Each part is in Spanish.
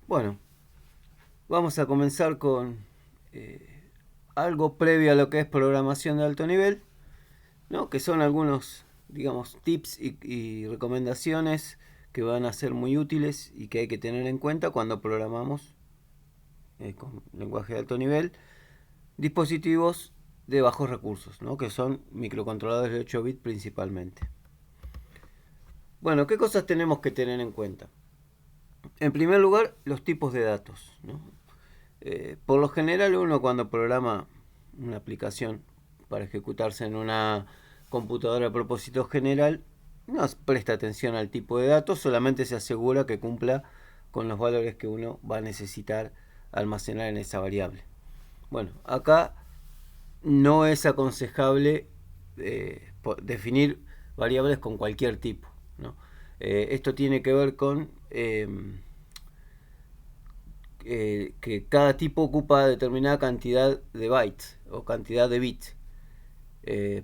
Bueno, vamos a comenzar con algo previo a lo que es programación de alto nivel, ¿no? Que son algunos, digamos, tips y recomendaciones que van a ser muy útiles y que hay que tener en cuenta cuando programamos con lenguaje de alto nivel dispositivos de bajos recursos, ¿no? Que son microcontroladores de 8 bits principalmente. Bueno, ¿qué cosas tenemos que tener en cuenta? En primer lugar, los tipos de datos, ¿no? Por lo general uno cuando programa una aplicación para ejecutarse en una computadora a propósito general no presta atención al tipo de datos, solamente se asegura que cumpla con los valores que uno va a necesitar almacenar en esa variable. Bueno, acá no es aconsejable definir variables con cualquier tipo, ¿no? Esto tiene que ver con que cada tipo ocupa determinada cantidad de bytes o cantidad de bits.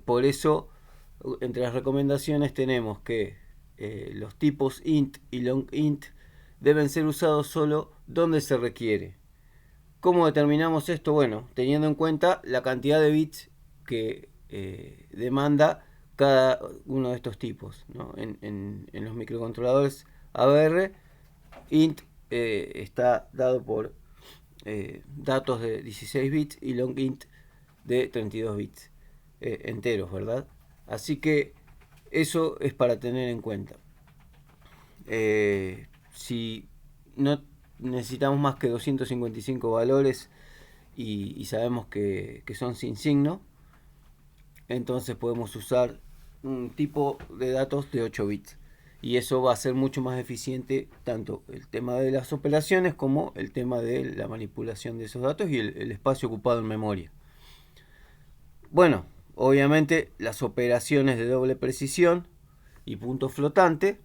Por eso, entre las recomendaciones tenemos que los tipos int y long int deben ser usados solo donde se requiere. ¿Cómo determinamos esto? Bueno, teniendo en cuenta la cantidad de bits que demanda cada uno de estos tipos, ¿no? En los microcontroladores ABR, int está dado por datos de 16 bits y long int de 32 bits enteros, ¿verdad? Así que eso es para tener en cuenta. Si no necesitamos más que 255 valores y sabemos que son sin signo, entonces podemos usar un tipo de datos de 8 bits. Y eso va a ser mucho más eficiente tanto el tema de las operaciones como el tema de la manipulación de esos datos y el espacio ocupado en memoria. Bueno, obviamente las operaciones de doble precisión y punto flotante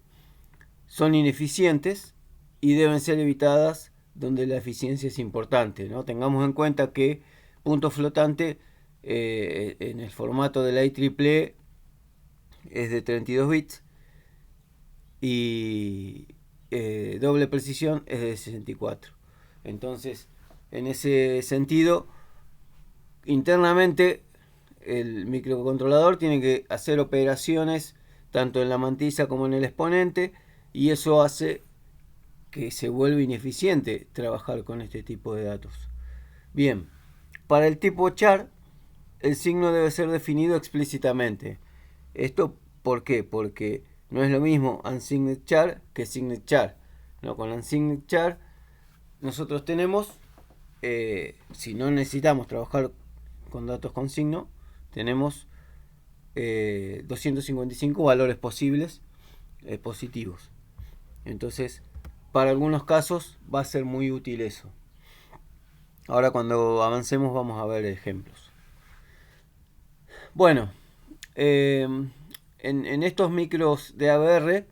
son ineficientes y deben ser evitadas donde la eficiencia es importante, ¿no? Tengamos en cuenta que punto flotante en el formato de la IEEE es de 32 bits y doble precisión es de 64. Entonces, en ese sentido, internamente el microcontrolador tiene que hacer operaciones tanto en la mantilla como en el exponente y eso hace que se vuelve ineficiente trabajar con este tipo de datos. Bien, para el tipo char el signo debe ser definido explícitamente. ¿Esto por qué? Porque no es lo mismo unsigned char que signed char, ¿no? Con unsigned char nosotros tenemos, si no necesitamos trabajar con datos con signo, tenemos 255 valores posibles positivos. Entonces, para algunos casos va a ser muy útil eso. Ahora cuando avancemos vamos a ver ejemplos. Bueno, en estos micros de ABR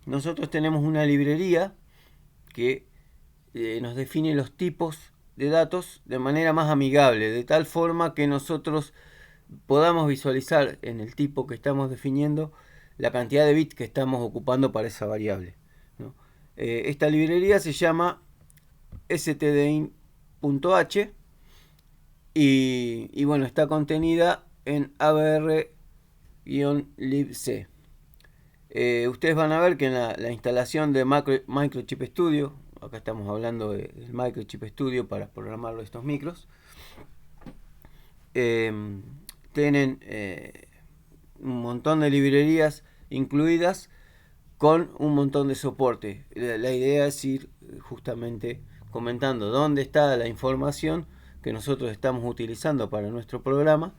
nosotros tenemos una librería que nos define los tipos de datos de manera más amigable, de tal forma que nosotros podamos visualizar en el tipo que estamos definiendo la cantidad de bits que estamos ocupando para esa variable, ¿no? Esta librería se llama stdin.h y bueno, está contenida en abr-libc. Ustedes van a ver que en la instalación de Microchip Studio, acá estamos hablando del Microchip Studio para programar estos micros, tienen un montón de librerías incluidas con un montón de soporte. La idea es ir justamente comentando dónde está la información que nosotros estamos utilizando para nuestro programa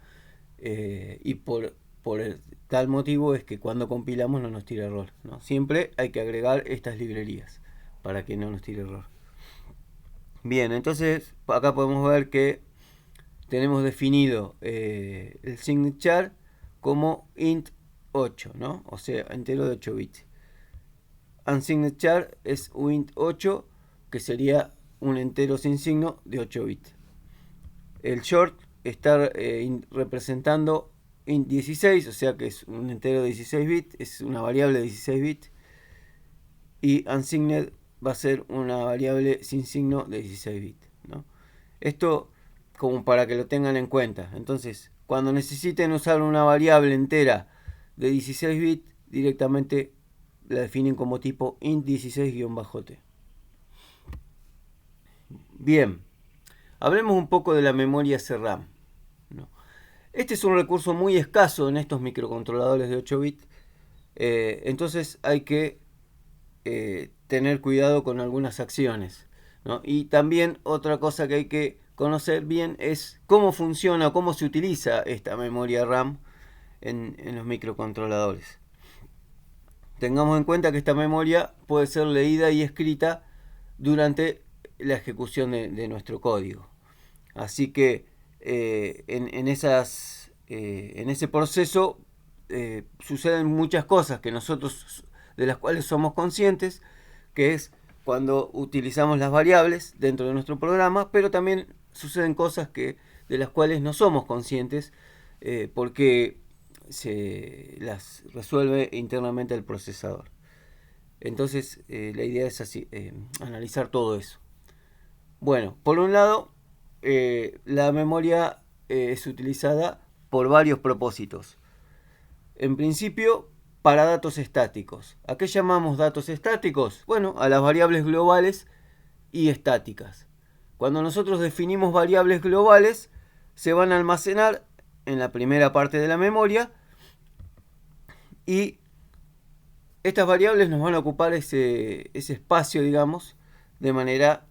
y por tal motivo es que cuando compilamos no nos tira error, ¿no? Siempre hay que agregar estas librerías para que no nos tire error. Bien, entonces acá podemos ver que tenemos definido el signature como int 8, ¿no? O sea, entero de 8 bits. Unsigned char es un int 8, que sería un entero sin signo de 8 bits. El short está representando int 16, o sea que es un entero de 16 bits, es una variable de 16 bits. Y unsigned va a ser una variable sin signo de 16 bits, ¿no? Esto como para que lo tengan en cuenta. Entonces, cuando necesiten usar una variable entera de 16 bits, directamente la definen como tipo int16-t. Bien, hablemos un poco de la memoria CRAM, ¿no? Este es un recurso muy escaso en estos microcontroladores de 8 bits, entonces hay que tener cuidado con algunas acciones, ¿no? Y también otra cosa que hay que conocer bien es cómo funciona o cómo se utiliza esta memoria RAM en los microcontroladores. Tengamos en cuenta que esta memoria puede ser leída y escrita durante la ejecución de nuestro código. Así que en ese proceso suceden muchas cosas que nosotros, de las cuales somos conscientes, que es cuando utilizamos las variables dentro de nuestro programa, pero también suceden cosas de las cuales no somos conscientes porque se las resuelve internamente el procesador. Entonces la idea es así, analizar todo eso. Bueno, por un lado, la memoria es utilizada por varios propósitos. En principio, para datos estáticos. ¿A qué llamamos datos estáticos? Bueno, a las variables globales y estáticas. Cuando nosotros definimos variables globales, se van a almacenar en la primera parte de la memoria y estas variables nos van a ocupar ese espacio, digamos, de manera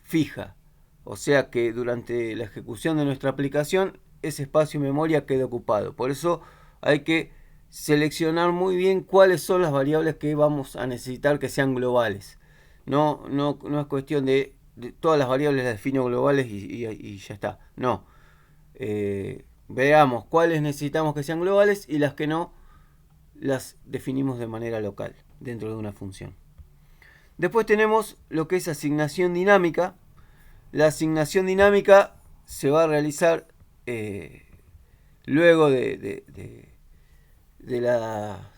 fija. O sea que durante la ejecución de nuestra aplicación, ese espacio de memoria queda ocupado. Por eso hay que seleccionar muy bien cuáles son las variables que vamos a necesitar que sean globales. No es cuestión de todas las variables las defino globales y ya está. No. Veamos cuáles necesitamos que sean globales y las que no las definimos de manera local dentro de una función. Después tenemos lo que es asignación dinámica. La asignación dinámica se va a realizar luego de la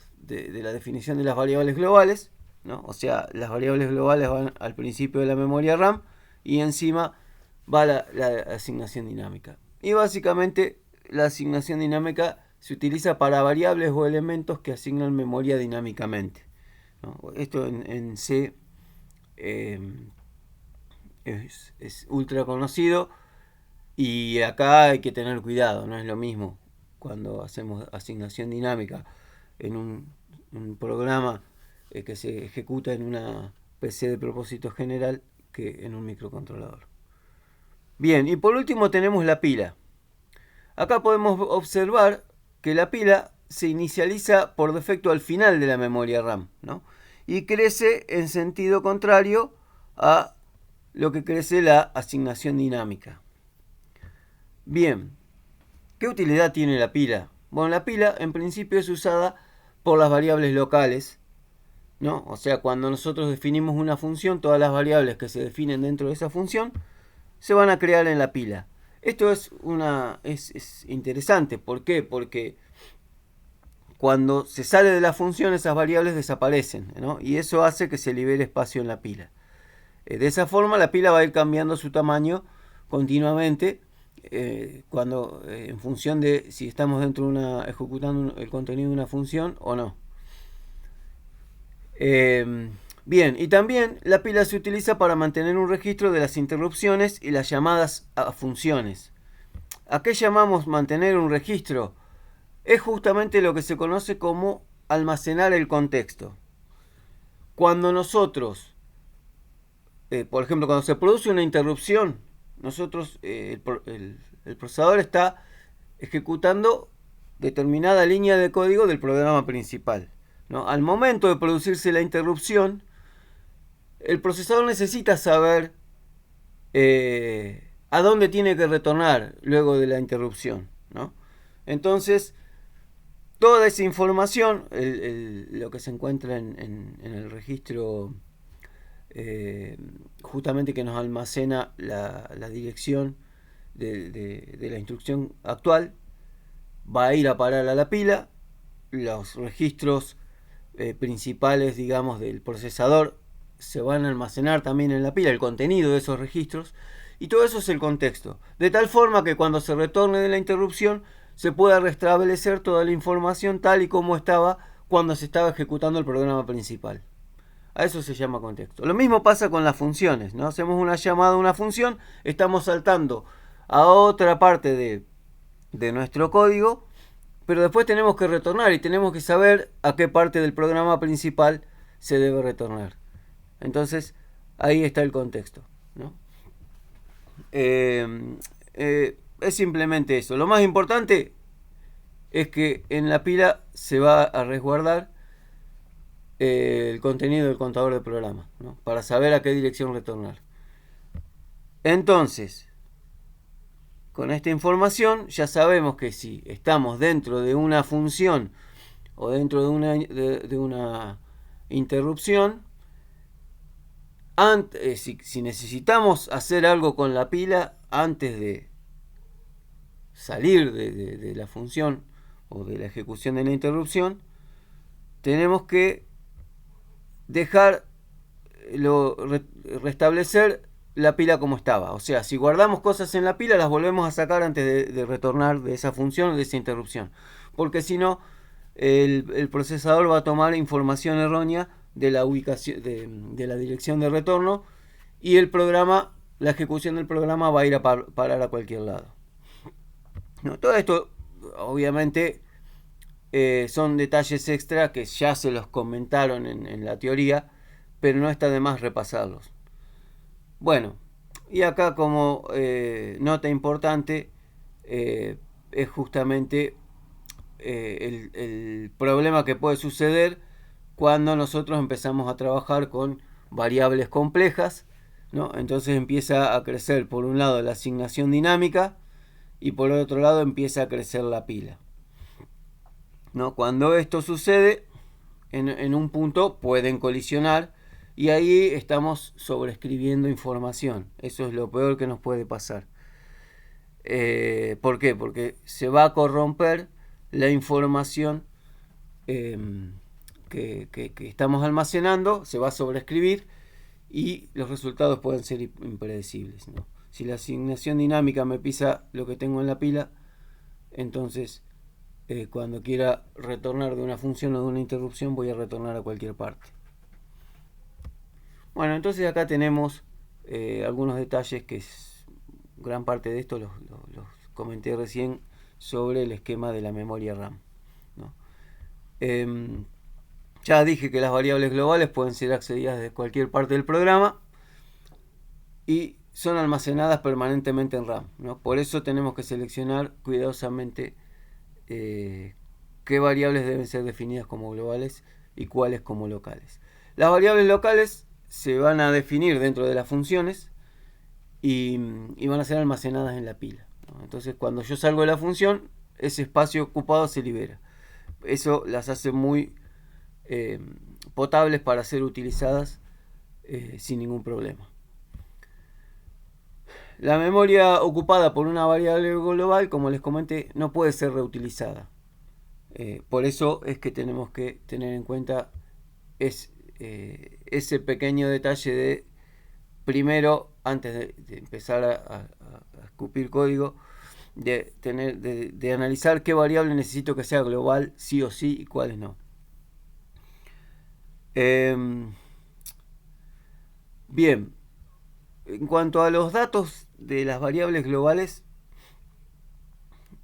definición de las variables globales, ¿no? O sea, las variables globales van al principio de la memoria RAM y encima va la asignación dinámica. Y básicamente la asignación dinámica se utiliza para variables o elementos que asignan memoria dinámicamente, ¿no? Esto en C es ultra conocido y acá hay que tener cuidado, no es lo mismo cuando hacemos asignación dinámica en un programa que se ejecuta en una PC de propósito general que en un microcontrolador. Bien, y por último tenemos la pila. Acá podemos observar que la pila se inicializa por defecto al final de la memoria RAM, ¿no? Y crece en sentido contrario a lo que crece la asignación dinámica. Bien, ¿qué utilidad tiene la pila? Bueno, la pila en principio es usada por las variables locales, ¿no? O sea, cuando nosotros definimos una función, todas las variables que se definen dentro de esa función se van a crear en la pila. Esto es interesante. ¿Por qué? Porque cuando se sale de la función, esas variables desaparecen, ¿no? Y eso hace que se libere espacio en la pila. De esa forma, la pila va a ir cambiando su tamaño continuamente en función de si estamos ejecutando el contenido de una función o no. Bien, y también la pila se utiliza para mantener un registro de las interrupciones y las llamadas a funciones. ¿A qué llamamos mantener un registro? Es justamente lo que se conoce como almacenar el contexto. Cuando nosotros, por ejemplo, cuando se produce una interrupción, nosotros, el procesador está ejecutando determinada línea de código del programa principal, ¿no? Al momento de producirse la interrupción, el procesador necesita saber a dónde tiene que retornar luego de la interrupción, ¿no? Entonces, toda esa información, lo que se encuentra en el registro justamente que nos almacena la dirección de la instrucción actual, va a ir a parar a la pila. Los registros principales, digamos, del procesador se van a almacenar también en la pila, el contenido de esos registros, y todo eso es el contexto, de tal forma que cuando se retorne de la interrupción se pueda restablecer toda la información tal y como estaba cuando se estaba ejecutando el programa principal. A eso se llama contexto. Lo mismo pasa con las funciones, ¿no? Hacemos una llamada a una función, estamos saltando a otra parte de nuestro código, pero después tenemos que retornar y tenemos que saber a qué parte del programa principal se debe retornar. Entonces, ahí está el contexto, ¿no? Es simplemente eso. Lo más importante es que en la pila se va a resguardar el contenido del contador de programa, ¿no? Para saber a qué dirección retornar. Entonces, con esta información ya sabemos que si estamos dentro de una función o dentro de una interrupción, si necesitamos hacer algo con la pila antes de salir de la función o de la ejecución de la interrupción, tenemos que restablecer la pila como estaba. O sea, si guardamos cosas en la pila, las volvemos a sacar antes de retornar de esa función o de esa interrupción. Porque si no, el procesador va a tomar información errónea de la ubicación de la dirección de retorno y el programa, la ejecución del programa va a ir a parar a cualquier lado. No, todo esto obviamente son detalles extra que ya se los comentaron en la teoría, pero no está de más repasarlos. Bueno, y acá como nota importante es justamente el problema que puede suceder cuando nosotros empezamos a trabajar con variables complejas, ¿no? Entonces empieza a crecer por un lado la asignación dinámica y por otro lado empieza a crecer la pila, ¿no? Cuando esto sucede, en un punto pueden colisionar y ahí estamos sobreescribiendo información. Eso es lo peor que nos puede pasar. ¿Por qué? Porque se va a corromper la información que estamos almacenando, se va a sobreescribir y los resultados pueden ser impredecibles, ¿no? Si la asignación dinámica me pisa lo que tengo en la pila, entonces cuando quiera retornar de una función o de una interrupción voy a retornar a cualquier parte. Bueno, entonces acá tenemos algunos detalles que gran parte de esto los comenté recién sobre el esquema de la memoria RAM, ¿no? Ya dije que las variables globales pueden ser accedidas desde cualquier parte del programa y son almacenadas permanentemente en RAM, ¿no? Por eso tenemos que seleccionar cuidadosamente qué variables deben ser definidas como globales y cuáles como locales. Las variables locales se van a definir dentro de las funciones y van a ser almacenadas en la pila, ¿no? Entonces cuando yo salgo de la función, ese espacio ocupado se libera. Eso las hace muy potables para ser utilizadas sin ningún problema. La memoria ocupada por una variable global, como les comenté, no puede ser reutilizada. Por eso es que tenemos que tener en cuenta ese pequeño detalle de primero, antes de empezar a escupir código, de analizar qué variable necesito que sea global sí o sí y cuáles no. Bien, en cuanto a los datos de las variables globales,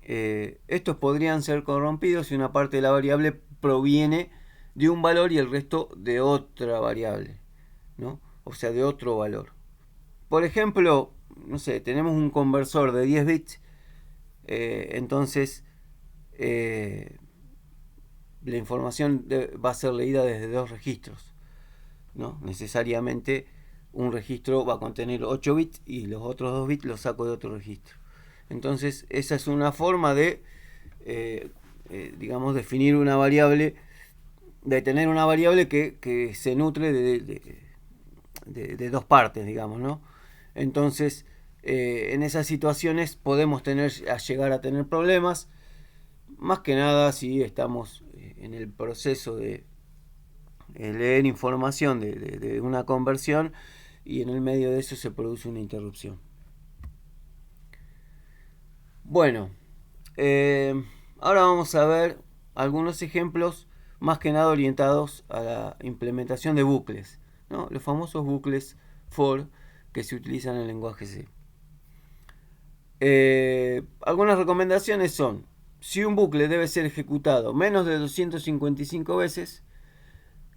estos podrían ser corrompidos si una parte de la variable proviene de un valor y el resto de otra variable, ¿no? O sea, de otro valor. Por ejemplo, no sé, tenemos un conversor de 10 bits, entonces la información va a ser leída desde dos registros, ¿no? Necesariamente un registro va a contener 8 bits y los otros 2 bits los saco de otro registro. Entonces esa es una forma de digamos, definir una variable, de tener una variable que se nutre de dos partes, digamos, ¿no? Entonces en esas situaciones podemos llegar a tener problemas, más que nada si estamos en el proceso de leer información de una conversión y en el medio de eso se produce una interrupción. Bueno, ahora vamos a ver algunos ejemplos más que nada orientados a la implementación de bucles, ¿no? Los famosos bucles for que se utilizan en el lenguaje C. Algunas recomendaciones son: si un bucle debe ser ejecutado menos de 255 veces,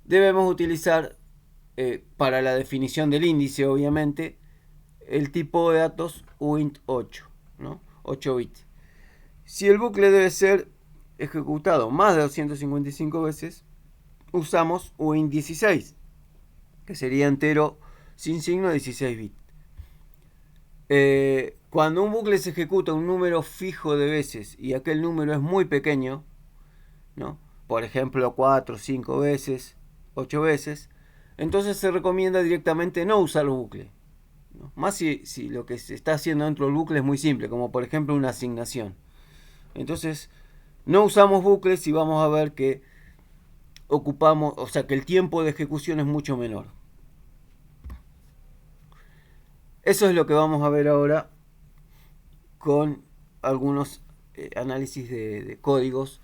debemos utilizar, para la definición del índice, obviamente, el tipo de datos uint8, ¿no? 8 bits. Si el bucle debe ser ejecutado más de 255 veces, usamos uint16, que sería entero sin signo 16 bits. Cuando un bucle se ejecuta un número fijo de veces y aquel número es muy pequeño, ¿no? Por ejemplo 4, 5 veces, 8 veces, entonces se recomienda directamente no usar el bucle, ¿no? Más si lo que se está haciendo dentro del bucle es muy simple, como por ejemplo una asignación. Entonces no usamos bucles y vamos a ver que ocupamos, o sea que el tiempo de ejecución es mucho menor. Eso es lo que vamos a ver ahora con algunos análisis de códigos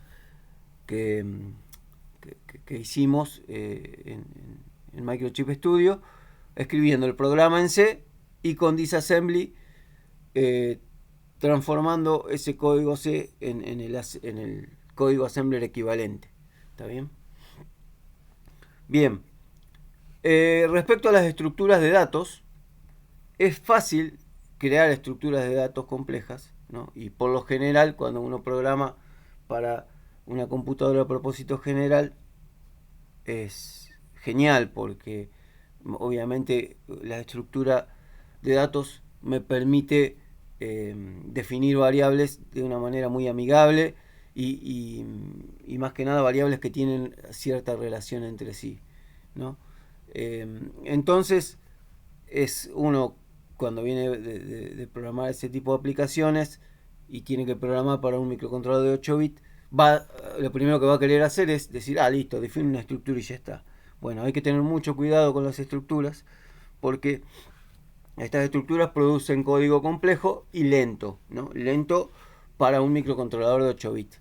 que hicimos en Microchip Studio, escribiendo el programa en C y con disassembly transformando ese código C en el código assembler equivalente. ¿Está bien? Bien. Respecto a las estructuras de datos, es fácil crear estructuras de datos complejas, ¿no? Y por lo general, cuando uno programa para una computadora a propósito general, es genial porque obviamente la estructura de datos me permite definir variables de una manera muy amigable y más que nada variables que tienen cierta relación entre sí, ¿no? Entonces es uno, cuando viene de programar ese tipo de aplicaciones y tiene que programar para un microcontrolador de 8 bits, lo primero que va a querer hacer es decir, listo, define una estructura y ya está. Bueno, hay que tener mucho cuidado con las estructuras porque estas estructuras producen código complejo y lento, ¿no? Lento para un microcontrolador de 8 bits.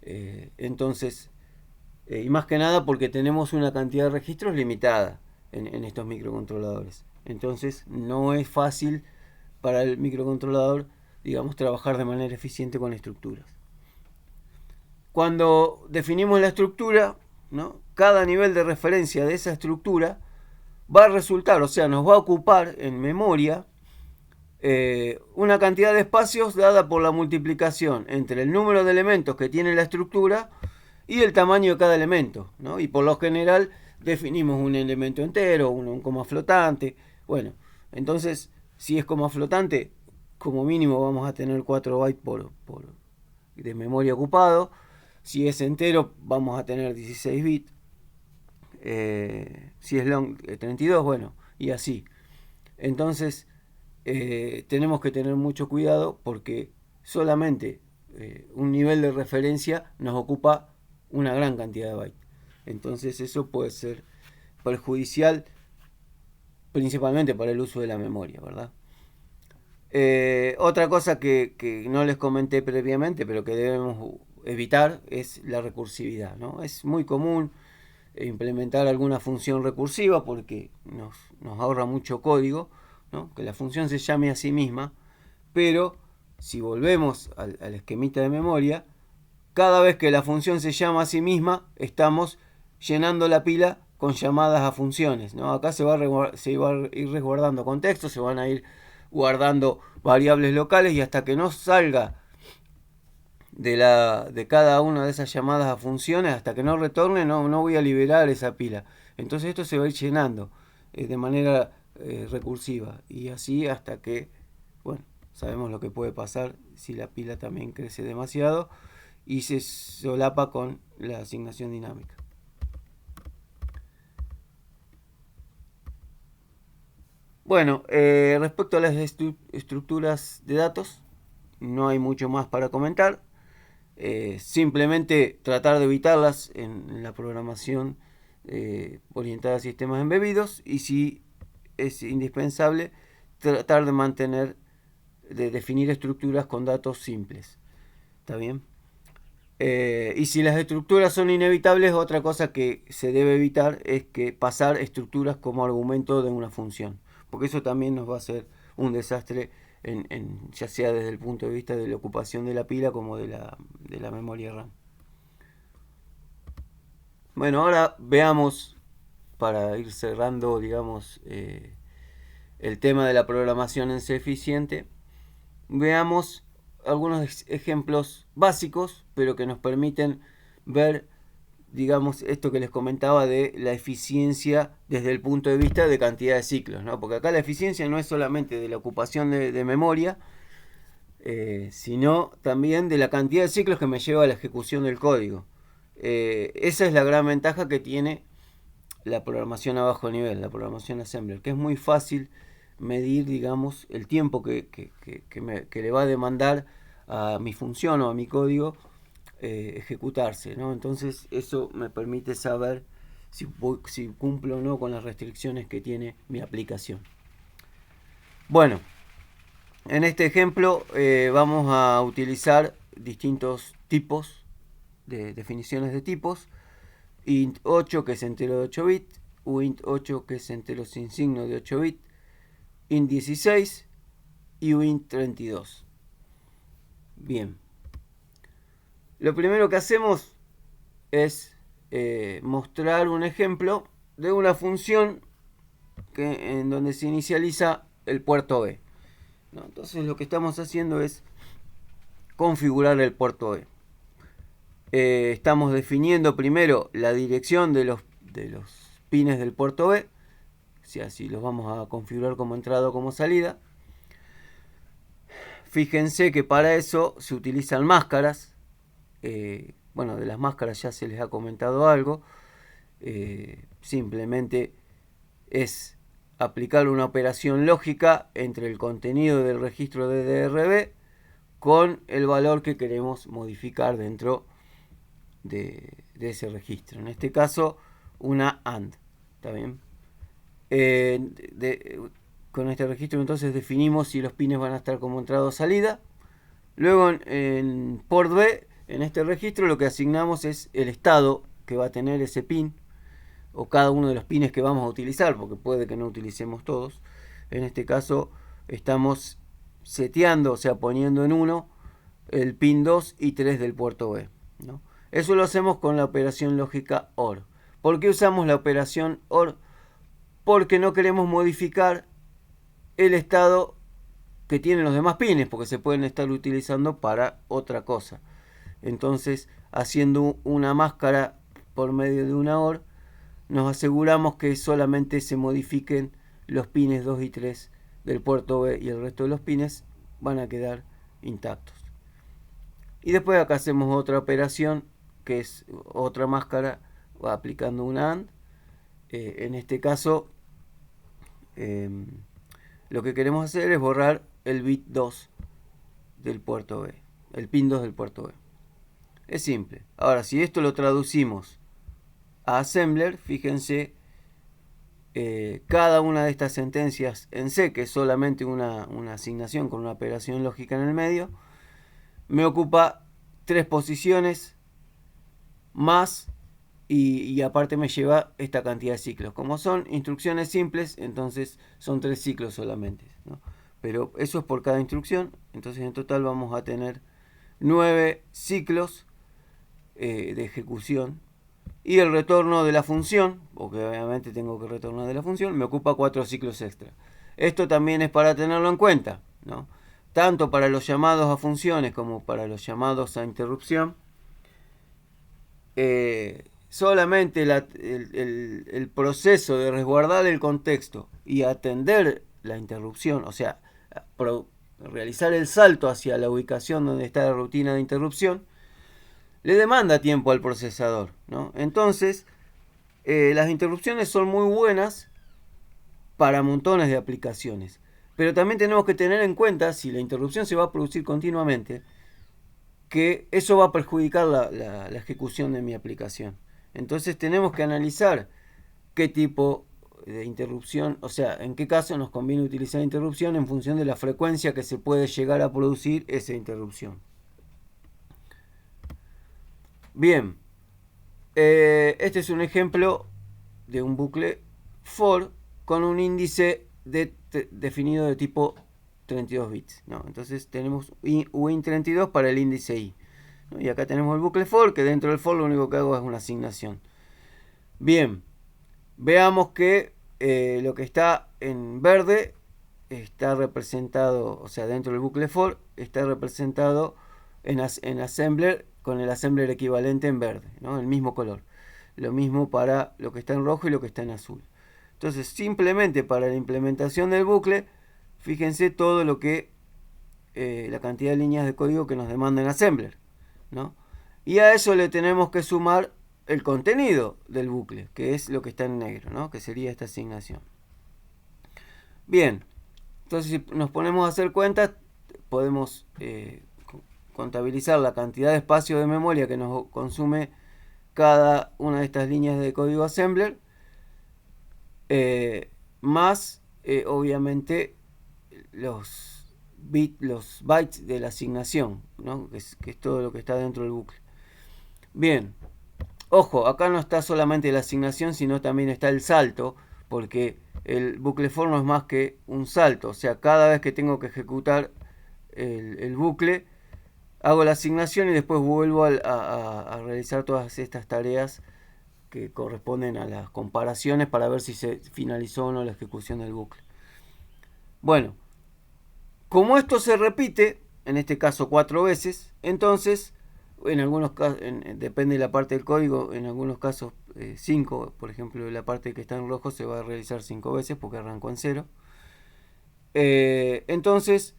Entonces, y más que nada porque tenemos una cantidad de registros limitada en estos microcontroladores. Entonces, no es fácil para el microcontrolador, digamos, trabajar de manera eficiente con estructuras. Cuando definimos la estructura, ¿no? Cada nivel de referencia de esa estructura va a resultar, o sea, nos va a ocupar en memoria una cantidad de espacios dada por la multiplicación entre el número de elementos que tiene la estructura y el tamaño de cada elemento, ¿no? Y por lo general definimos un elemento entero, un coma flotante. Bueno, entonces, si es coma flotante, como mínimo vamos a tener 4 bytes de memoria ocupado. Si es entero, vamos a tener 16 bits. Si es long, 32, bueno, y así. Entonces, tenemos que tener mucho cuidado porque solamente un nivel de referencia nos ocupa una gran cantidad de bytes. Entonces, eso puede ser perjudicial principalmente para el uso de la memoria, ¿verdad? Otra cosa que no les comenté previamente, pero que debemos evitar, es la recursividad, ¿no? Es muy común implementar alguna función recursiva porque nos ahorra mucho código, ¿no? Que la función se llame a sí misma, pero si volvemos al esquemita de memoria, cada vez que la función se llama a sí misma, estamos llenando la pila con llamadas a funciones, ¿no? Acá se va a ir resguardando contexto, se van a ir guardando variables locales y hasta que no salga de cada una de esas llamadas a funciones, hasta que no retorne, no voy a liberar esa pila. Entonces esto se va a ir llenando de manera recursiva y así hasta que, bueno, sabemos lo que puede pasar si la pila también crece demasiado y se solapa con la asignación dinámica. Bueno, respecto a las estructuras de datos, no hay mucho más para comentar. Simplemente tratar de evitarlas en la programación orientada a sistemas embebidos, y si es indispensable tratar de definir estructuras con datos simples. ¿Está bien? Y si las estructuras son inevitables, otra cosa que se debe evitar es que pasar estructuras como argumento de una función, porque eso también nos va a hacer un desastre, ya sea desde el punto de vista de la ocupación de la pila como de la memoria RAM. Bueno, ahora veamos, para ir cerrando, digamos, el tema de la programación en C eficiente, veamos algunos ejemplos básicos, pero que nos permiten ver, digamos, esto que les comentaba de la eficiencia desde el punto de vista de cantidad de ciclos, ¿no? Porque acá la eficiencia no es solamente de la ocupación de memoria, sino también de la cantidad de ciclos que me lleva a la ejecución del código. Esa es la gran ventaja que tiene la programación a bajo nivel, la programación assembler, que es muy fácil medir, digamos, el tiempo que le va a demandar a mi función o a mi código ejecutarse, ¿no? Entonces eso me permite saber si cumplo o no con las restricciones que tiene mi aplicación. Bueno, en este ejemplo vamos a utilizar distintos tipos de definiciones de tipos. Int 8, que es entero de 8 bits, uint 8, que es entero sin signo de 8 bits, int 16 y uint 32. Bien. Lo primero que hacemos es mostrar un ejemplo de una función en donde se inicializa el puerto B, ¿no? Entonces lo que estamos haciendo es configurar el puerto B. Estamos definiendo primero la dirección de los pines del puerto B, si así los vamos a configurar como entrada o como salida. Fíjense que para eso se utilizan máscaras. Bueno, de las máscaras ya se les ha comentado algo. Simplemente es aplicar una operación lógica entre el contenido del registro de DRB con el valor que queremos modificar dentro de ese registro. En este caso, una AND. ¿Está bien? Con este registro entonces definimos si los pines van a estar como entrada o salida. Luego en port B, en este registro, lo que asignamos es el estado que va a tener ese pin, o cada uno de los pines que vamos a utilizar, porque puede que no utilicemos todos. En este caso estamos seteando, o sea, poniendo en 1 el pin 2 y 3 del puerto B, ¿no? Eso lo hacemos con la operación lógica OR. ¿Por qué usamos la operación OR? Porque no queremos modificar el estado que tienen los demás pines, porque se pueden estar utilizando para otra cosa. Entonces, haciendo una máscara por medio de una OR, nos aseguramos que solamente se modifiquen los pines 2 y 3 del puerto B, y el resto de los pines van a quedar intactos. Y después acá hacemos otra operación, que es otra máscara, aplicando una AND. En este caso, lo que queremos hacer es borrar el bit 2 del puerto B, el pin 2 del puerto B. Es simple. Ahora, si esto lo traducimos a assembler, fíjense, cada una de estas sentencias en C, que es solamente una asignación con una operación lógica en el medio, me ocupa 3 posiciones más, y aparte me lleva esta cantidad de ciclos. Como son instrucciones simples, entonces son 3 ciclos solamente, ¿no? Pero eso es por cada instrucción. Entonces en total vamos a tener 9 ciclos de ejecución. Y el retorno de la función, porque obviamente tengo que retornar de la función, me ocupa 4 ciclos extra. Esto también es para tenerlo en cuenta, ¿no? Tanto para los llamados a funciones como para los llamados a interrupción. Solamente el proceso de resguardar el contexto y atender la interrupción, o sea, realizar el salto hacia la ubicación donde está la rutina de interrupción, le demanda tiempo al procesador, ¿no? Entonces, las interrupciones son muy buenas para montones de aplicaciones, pero también tenemos que tener en cuenta, si la interrupción se va a producir continuamente, que eso va a perjudicar la ejecución de mi aplicación. Entonces tenemos que analizar qué tipo de interrupción, o sea, en qué caso nos conviene utilizar interrupción en función de la frecuencia que se puede llegar a producir esa interrupción. Bien, este es un ejemplo de un bucle for con un índice definido de tipo 32 bits, ¿no? Entonces tenemos uint32 para el índice i, ¿no? Y acá tenemos el bucle for, que dentro del for lo único que hago es una asignación. Bien, veamos que lo que está en verde está representado, o sea, dentro del bucle for está representado en assembler con el assembler equivalente en verde, ¿no? El mismo color. Lo mismo para lo que está en rojo y lo que está en azul. Entonces, simplemente para la implementación del bucle, fíjense todo lo que la cantidad de líneas de código que nos demanda en assembler, ¿no? Y a eso le tenemos que sumar el contenido del bucle, que es lo que está en negro, ¿no? Que sería esta asignación. Bien, entonces si nos ponemos a hacer cuentas, podemos contabilizar la cantidad de espacio de memoria que nos consume cada una de estas líneas de código assembler, más obviamente los bytes de la asignación, ¿no? que es todo lo que está dentro del bucle. Bien, ojo, acá no está solamente la asignación, sino también está el salto, porque el bucle for no es más que un salto. O sea, cada vez que tengo que ejecutar el bucle, hago la asignación y después vuelvo a realizar todas estas tareas que corresponden a las comparaciones para ver si se finalizó o no la ejecución del bucle. Bueno, como esto se repite, en este caso 4 veces, entonces en algunos casos, depende de la parte del código, en algunos casos 5, por ejemplo, la parte que está en rojo se va a realizar 5 veces porque arrancó en 0. Entonces,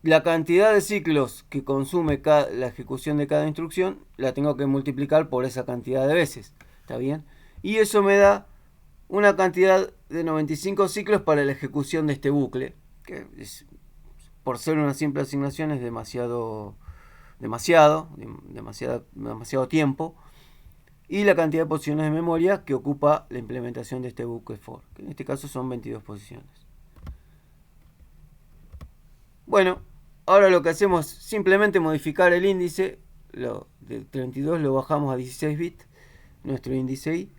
la cantidad de ciclos que consume la ejecución de cada instrucción la tengo que multiplicar por esa cantidad de veces. ¿Está bien? Y eso me da una cantidad de 95 ciclos para la ejecución de este bucle, que es, por ser una simple asignación es demasiado tiempo. Y la cantidad de posiciones de memoria que ocupa la implementación de este bucle for, que en este caso son 22 posiciones. Bueno, ahora lo que hacemos es simplemente modificar el índice. De 32 lo bajamos a 16 bits, nuestro índice i.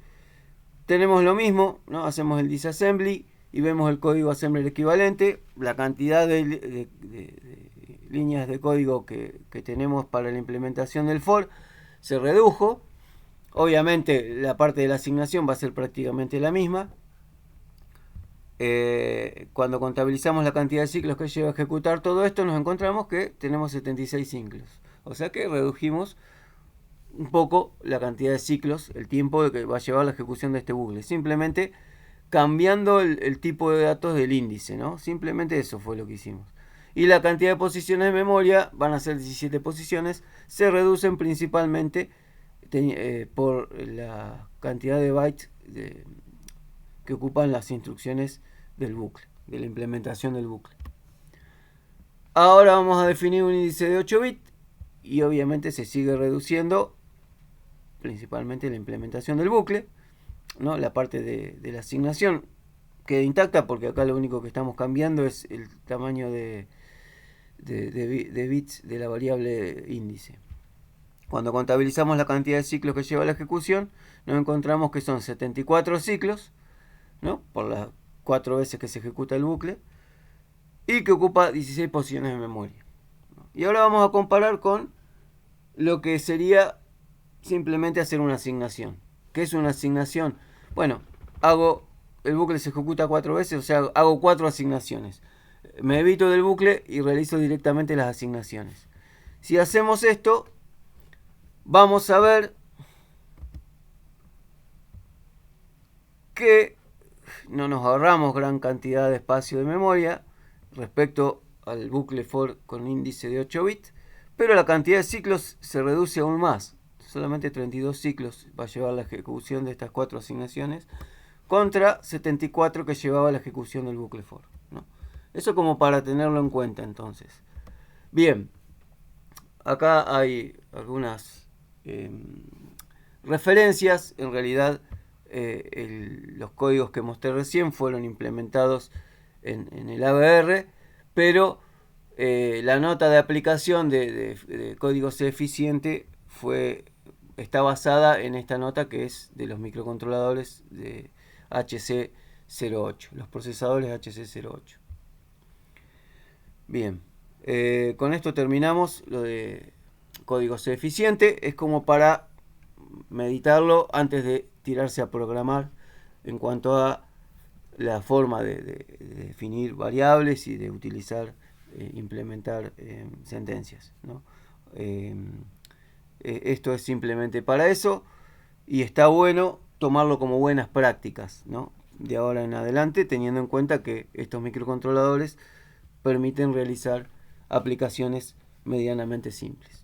Tenemos lo mismo, ¿no? Hacemos el disassembly y vemos el código assembler equivalente. La cantidad de líneas de código que tenemos para la implementación del for se redujo. Obviamente la parte de la asignación va a ser prácticamente la misma. Cuando contabilizamos la cantidad de ciclos que lleva a ejecutar todo esto, nos encontramos que tenemos 76 ciclos. O sea que redujimos un poco la cantidad de ciclos, el tiempo que va a llevar la ejecución de este bucle. Simplemente cambiando el tipo de datos del índice, ¿no? Simplemente eso fue lo que hicimos. Y la cantidad de posiciones de memoria, van a ser 17 posiciones, se reducen principalmente por la cantidad de bytes que ocupan las instrucciones del bucle, de la implementación del bucle. Ahora vamos a definir un índice de 8 bits y obviamente se sigue reduciendo principalmente la implementación del bucle, ¿no? La parte de la asignación queda intacta porque acá lo único que estamos cambiando es el tamaño de bits de la variable índice. Cuando contabilizamos la cantidad de ciclos que lleva la ejecución, nos encontramos que son 74 ciclos, ¿no? Por las 4 veces que se ejecuta el bucle, y que ocupa 16 posiciones de memoria. Y ahora vamos a comparar con lo que sería simplemente hacer una asignación. ¿Qué es una asignación? Bueno, el bucle se ejecuta 4 veces, o sea, hago 4 asignaciones. Me evito del bucle y realizo directamente las asignaciones. Si hacemos esto, vamos a ver que no nos ahorramos gran cantidad de espacio de memoria respecto al bucle for con índice de 8 bits, pero la cantidad de ciclos se reduce aún más. Solamente 32 ciclos va a llevar la ejecución de estas 4 asignaciones contra 74 que llevaba la ejecución del bucle for, ¿no? Eso como para tenerlo en cuenta entonces. Bien, acá hay algunas referencias. En realidad los códigos que mostré recién fueron implementados en el ABR, pero la nota de aplicación de código C eficiente está basada en esta nota que es de los microcontroladores de HC08, los procesadores HC08. Bien, con esto terminamos lo de código C eficiente. Es como para meditarlo antes de tirarse a programar en cuanto a la forma de definir variables y de utilizar, implementar sentencias, ¿no? Esto es simplemente para eso y está bueno tomarlo como buenas prácticas, ¿no? De ahora en adelante, teniendo en cuenta que estos microcontroladores permiten realizar aplicaciones medianamente simples.